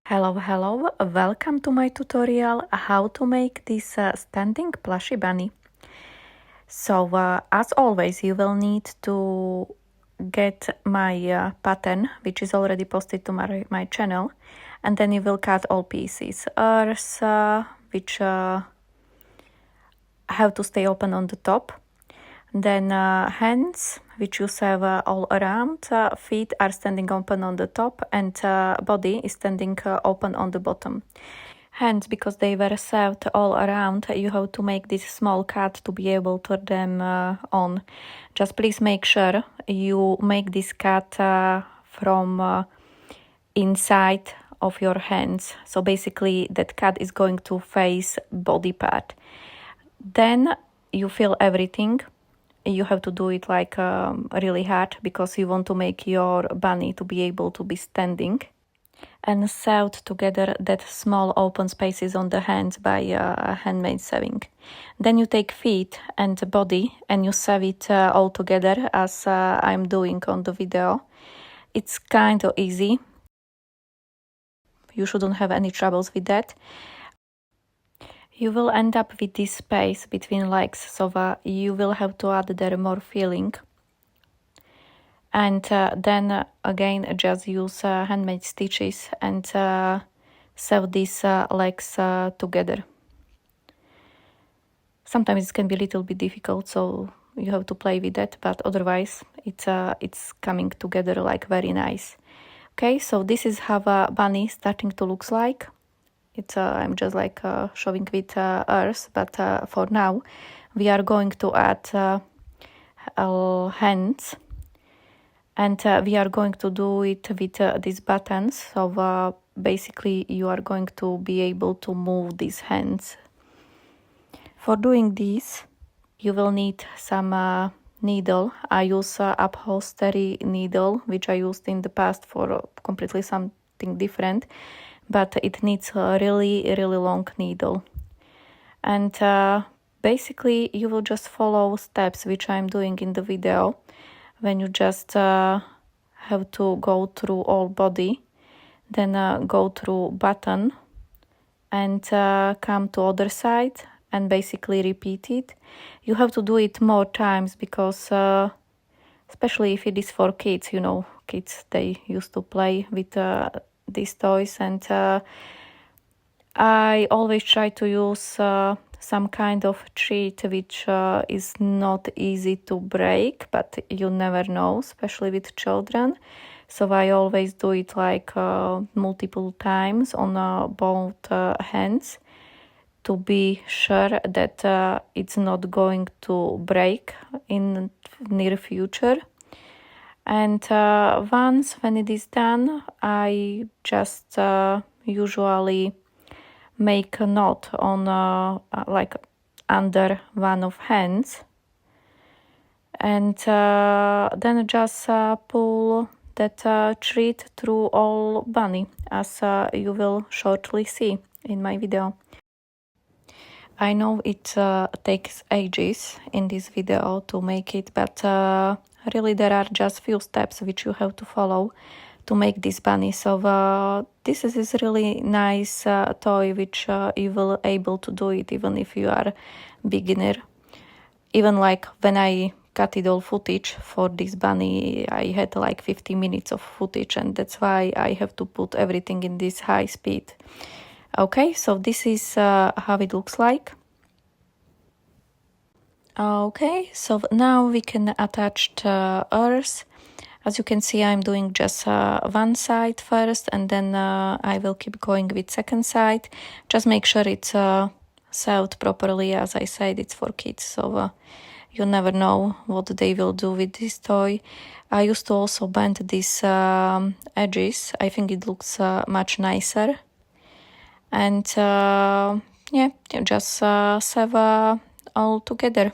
Hello, welcome to my tutorial how to make this standing plushie bunny. So as always you will need to get my pattern, which is already posted to my channel, and then you will cut all pieces. Ears which have to stay open on the top, then hands which you have all around, feet are standing open on the top, and body is standing open on the bottom. Hands, because they were sewed all around, you have to make this small cut to be able to turn them on. Just please make sure you make this cut from inside of your hands. So basically that cut is going to face body part. Then you feel everything. You have to do it like really hard because you want to make your bunny to be able to be standing, and sewed together that small open spaces on the hands by handmade sewing. Then you take feet and body and you sew it all together as I'm doing on the video. It's kind of easy. You shouldn't have any troubles with that. You will end up with this space between legs, so you will have to add there more filling. And then again just use handmade stitches and sew these legs together. Sometimes it can be a little bit difficult, so you have to play with that, but otherwise it's coming together like very nice. Okay, so this is how a bunny starting to looks like. It's I'm just like showing with ears, but for now we are going to add hands, and we are going to do it with these buttons. So basically you are going to be able to move these hands. For doing this you will need some needle. I use upholstery needle, which I used in the past for completely something different, but it needs a really long needle. And basically you will just follow steps which I'm doing in the video, when you just have to go through all body, then go through button, and come to other side and basically repeat it. You have to do it more times because especially if it is for kids, you know, kids, they used to play with these toys, and I always try to use some kind of treat which is not easy to break, but you never know, especially with children. So I always do it like multiple times on both hands to be sure that it's not going to break in near future. And once when it is done, I just usually make a knot on like under one of hands, and then just pull that thread through all bunny, as you will shortly see in my video. I know it takes ages in this video to make it, but really there are just few steps which you have to follow to make this bunny. So this is really nice toy which you will able to do it even if you are beginner. Even like when I cut it all footage for this bunny, I had like 50 minutes of footage, and that's why I have to put everything in this high speed. Okay, so this is how it looks like. Okay, so now we can attach the ears. As you can see, I'm doing just one side first, and then I will keep going with second side. Just make sure it's sewed properly. As I said, it's for kids, so you never know what they will do with this toy. I used to also bend these edges. I think it looks much nicer. And yeah, you just sew all together.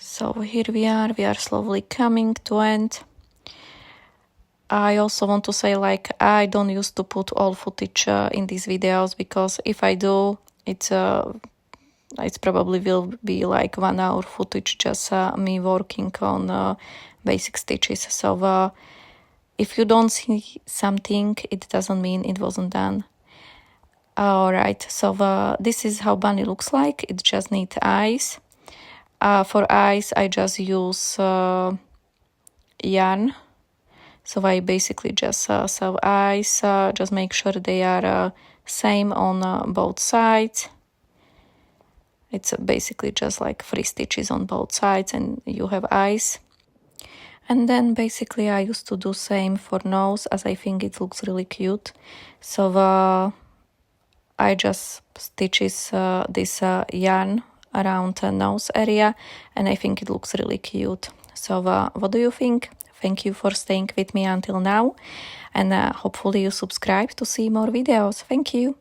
So here we are slowly coming to end. I also want to say, like, I don't used to put all footage in these videos, because if I do, it's It's probably will be like 1 hour footage just me working on basic stitches. So if you don't see something, it doesn't mean it wasn't done. Alright, so this is how bunny looks like. It just needs eyes. For eyes, I just use yarn. So I basically just sew eyes, just make sure they are same on both sides. It's basically just like 3 stitches on both sides and you have eyes. And then basically I used to do same for nose, as I think it looks really cute. So I just stitches this yarn around the nose area, and I think it looks really cute. So what do you think? Thank you for staying with me until now, and hopefully you subscribe to see more videos. Thank you.